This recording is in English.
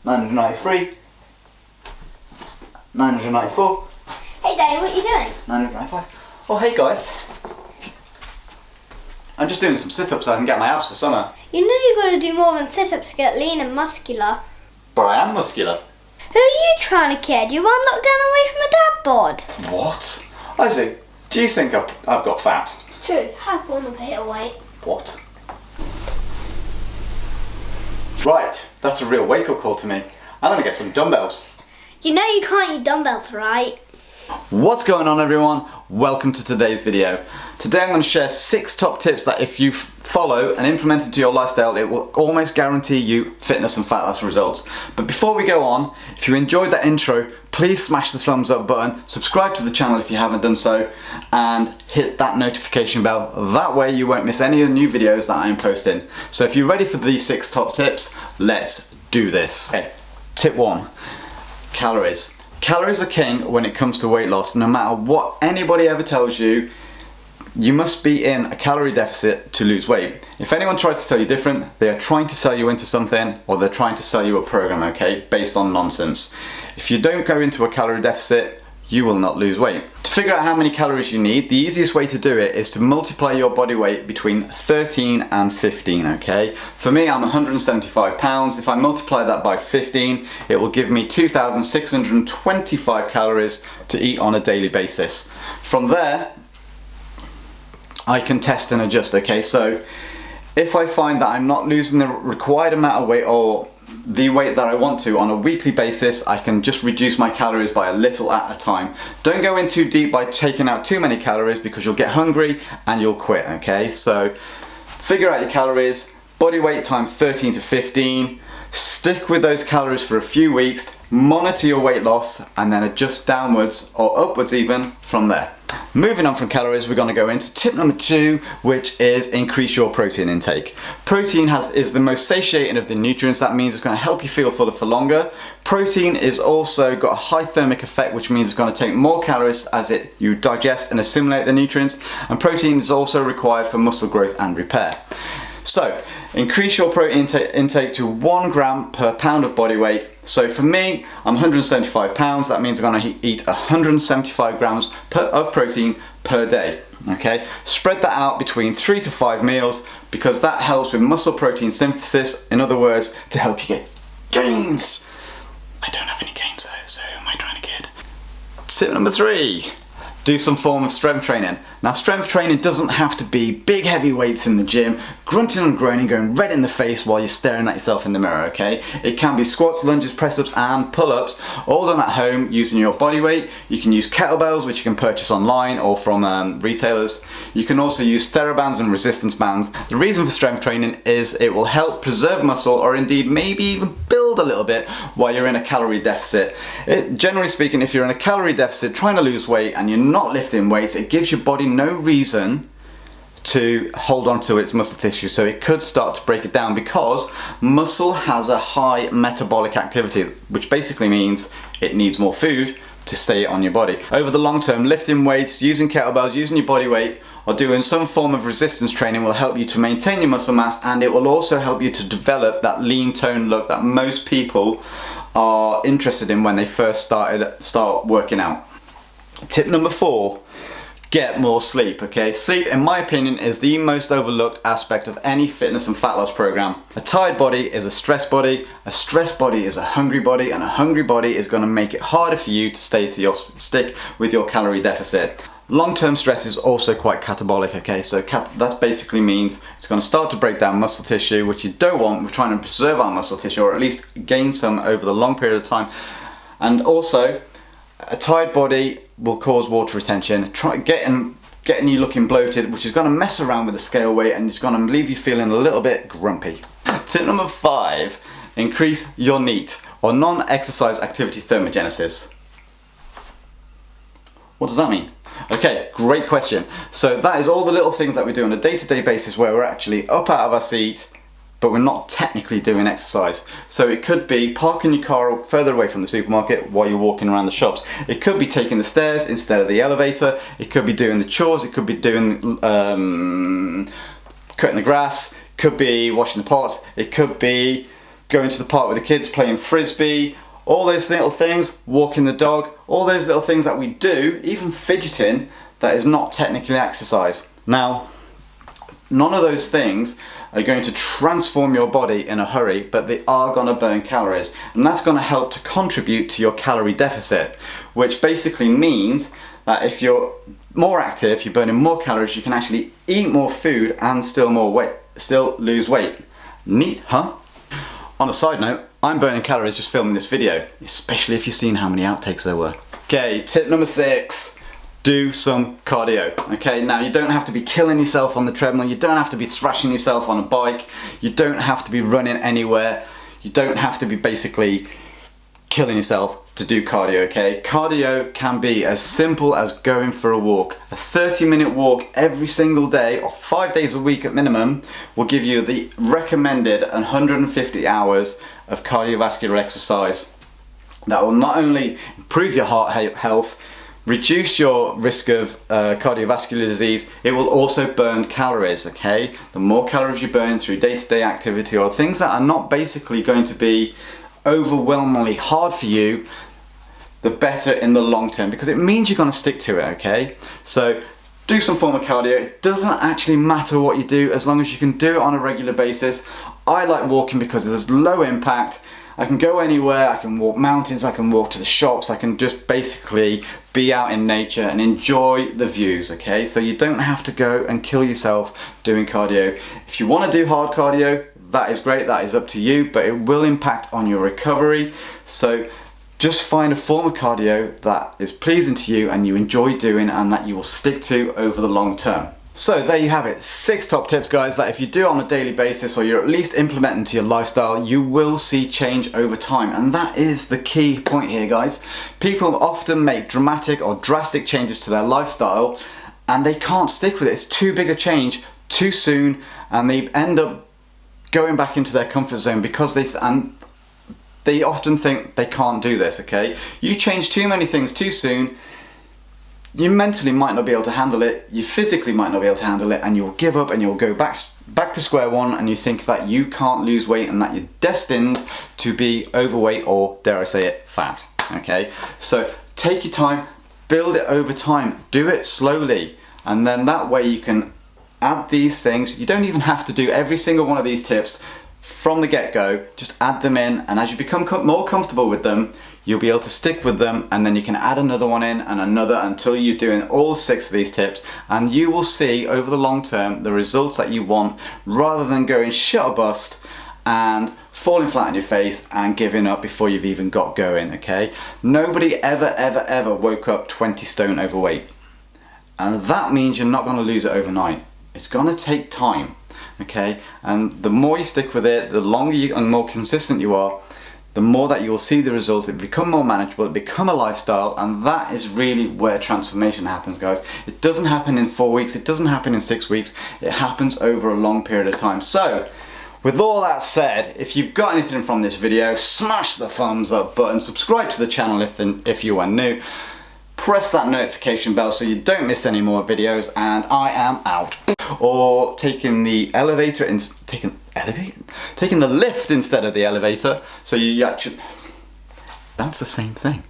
993, 994. Hey Dave, what are you doing? 995. Oh hey guys. I'm just doing some sit-ups so I can get my abs for summer. You know you gotta do more than sit-ups to get lean and muscular. But I am muscular. Who are you trying to kid? You want locked down away from a dad bod? What? Isaac, do you think I've got fat? True, have one of your weight. What? Right, that's a real wake-up call to me. I'm gonna get some dumbbells. You know you can't use dumbbells, right? What's going on everyone? Welcome to today's video. Today I'm going to share 6 top tips that if you follow and implement into your lifestyle, it will almost guarantee you fitness and fat loss results. But before we go on, if you enjoyed that intro, please smash the thumbs up button, subscribe to the channel if you haven't done so, and hit that notification bell. That way you won't miss any of the new videos that I am posting. So if you're ready for these 6 top tips, let's do this. Okay, tip 1, calories. Calories are king when it comes to weight loss. No matter what anybody ever tells you, you must be in a calorie deficit to lose weight. If anyone tries to tell you different, they are trying to sell you into something, or they're trying to sell you a program, okay, based on nonsense. If you don't go into a calorie deficit, you will not lose weight. To figure out how many calories you need, the easiest way to do it is to multiply your body weight between 13 and 15, okay? For me, I'm 175 pounds. If I multiply that by 15, it will give me 2,625 calories to eat on a daily basis. From there, I can test and adjust, okay? So if I find that I'm not losing the required amount of weight or the weight that I want to on a weekly basis, I can just reduce my calories by a little at a time. Don't go in too deep by taking out too many calories because you'll get hungry and you'll quit, okay? So figure out your calories, body weight times 13 to 15, stick with those calories for a few weeks, monitor your weight loss, and then adjust downwards or upwards even from there. Moving on from calories, we're going to go into tip number 2, which is increase your protein intake. Protein is the most satiating of the nutrients. That means it's going to help you feel fuller for longer. Protein is also got a high thermic effect, which means it's going to take more calories as you digest and assimilate the nutrients. And protein is also required for muscle growth and repair. So increase your protein intake to 1 gram per pound of body weight. So for me, I'm 175 pounds. That means I'm going to eat 175 grams of protein per day. Okay, spread that out between 3 to 5 meals because that helps with muscle protein synthesis. In other words, to help you get gains. I don't have any gains though, so who am I trying to kid? Tip number 3. Do some form of strength training. Now, strength training doesn't have to be big heavy weights in the gym, grunting and groaning, going red in the face while you're staring at yourself in the mirror, okay? It can be squats, lunges, press-ups and pull-ups, all done at home using your body weight. You can use kettlebells, which you can purchase online or from retailers. You can also use TheraBands and resistance bands. The reason for strength training is it will help preserve muscle or indeed maybe even build a little bit while you're in a calorie deficit. Generally speaking, if you're in a calorie deficit trying to lose weight and you're not lifting weights, it gives your body no reason to hold on to its muscle tissue, so it could start to break it down because muscle has a high metabolic activity, which basically means it needs more food to stay on your body. Over the long term, lifting weights, using kettlebells, using your body weight, or doing some form of resistance training will help you to maintain your muscle mass, and it will also help you to develop that lean tone look that most people are interested in when they first start working out. Tip number 4, get more sleep, okay? Sleep, in my opinion, is the most overlooked aspect of any fitness and fat loss program. A tired body is a stressed body is a hungry body, and a hungry body is gonna make it harder for you to stick with your calorie deficit. Long-term stress is also quite catabolic, okay? So that basically means it's gonna start to break down muscle tissue, which you don't want. We're trying to preserve our muscle tissue, or at least gain some over the long period of time. And also, a tired body will cause water retention, getting you looking bloated, which is going to mess around with the scale weight and it's going to leave you feeling a little bit grumpy. Tip number 5, increase your NEAT, or non-exercise activity thermogenesis. What does that mean? Okay, great question. So that is all the little things that we do on a day-to-day basis where we're actually up out of our seat, but we're not technically doing exercise. So it could be parking your car further away from the supermarket while you're walking around the shops. It could be taking the stairs instead of the elevator. It could be doing the chores. It could be doing cutting the grass. It could be washing the pots. It could be going to the park with the kids, playing frisbee, all those little things, walking the dog, all those little things that we do, even fidgeting, that is not technically exercise. Now, none of those things are going to transform your body in a hurry, but they are going to burn calories, and that's going to help to contribute to your calorie deficit, which basically means that if you're more active, you're burning more calories, you can actually eat more food and still lose weight. Neat, huh? On a side note, I'm burning calories just filming this video, especially if you've seen how many outtakes there were. Okay, tip number 6. Do some cardio. Okay, now you don't have to be killing yourself on the treadmill, you don't have to be thrashing yourself on a bike, you don't have to be running anywhere, you don't have to be basically killing yourself to do cardio, okay? Cardio can be as simple as going for a walk. A 30-minute walk every single day, or 5 days a week at minimum, will give you the recommended 150 hours of cardiovascular exercise. That will not only improve your heart health, reduce your risk of cardiovascular disease, it will also burn calories, okay? The more calories you burn through day-to-day activity or things that are not basically going to be overwhelmingly hard for you, the better in the long term, because it means you're going to stick to it, okay? So do some form of cardio. It doesn't actually matter what you do as long as you can do it on a regular basis. I like walking because there's low impact. I can go anywhere, I can walk mountains, I can walk to the shops, I can just basically be out in nature and enjoy the views, okay? So you don't have to go and kill yourself doing cardio. If you want to do hard cardio, that is great, that is up to you, but it will impact on your recovery. So just find a form of cardio that is pleasing to you and you enjoy doing and that you will stick to over the long term. So there you have it, 6 top tips, guys, that if you do on a daily basis or you're at least implementing to your lifestyle, you will see change over time. And that is the key point here, guys. People often make dramatic or drastic changes to their lifestyle and they can't stick with it. It's too big a change too soon and they end up going back into their comfort zone because they often think they can't do this, okay? You change too many things too soon, you mentally might not be able to handle it, you physically might not be able to handle it, and you'll give up and you'll go back to square one and you think that you can't lose weight and that you're destined to be overweight or, dare I say it, fat, okay? So take your time, build it over time, do it slowly, and then that way you can add these things. You don't even have to do every single one of these tips from the get-go, just add them in, and as you become more comfortable with them, you'll be able to stick with them, and then you can add another one in and another until you're doing all 6 of these tips, and you will see over the long term the results that you want, rather than going shit or bust and falling flat on your face and giving up before you've even got going, okay? Nobody ever woke up 20 stone overweight, and that means you're not going to lose it overnight. It's going to take time, okay? And the more you stick with it, the longer and more consistent you are, the more that you will see the results. It become more manageable, it become a lifestyle, and that is really where transformation happens, guys. It doesn't happen in 4 weeks, it doesn't happen in 6 weeks, it happens over a long period of time. So, with all that said, if you've got anything from this video, smash the thumbs up button, subscribe to the channel if you are new, press that notification bell so you don't miss any more videos, and I am out. Or taking the elevator taking the lift instead of the elevator, so you actually, that's the same thing.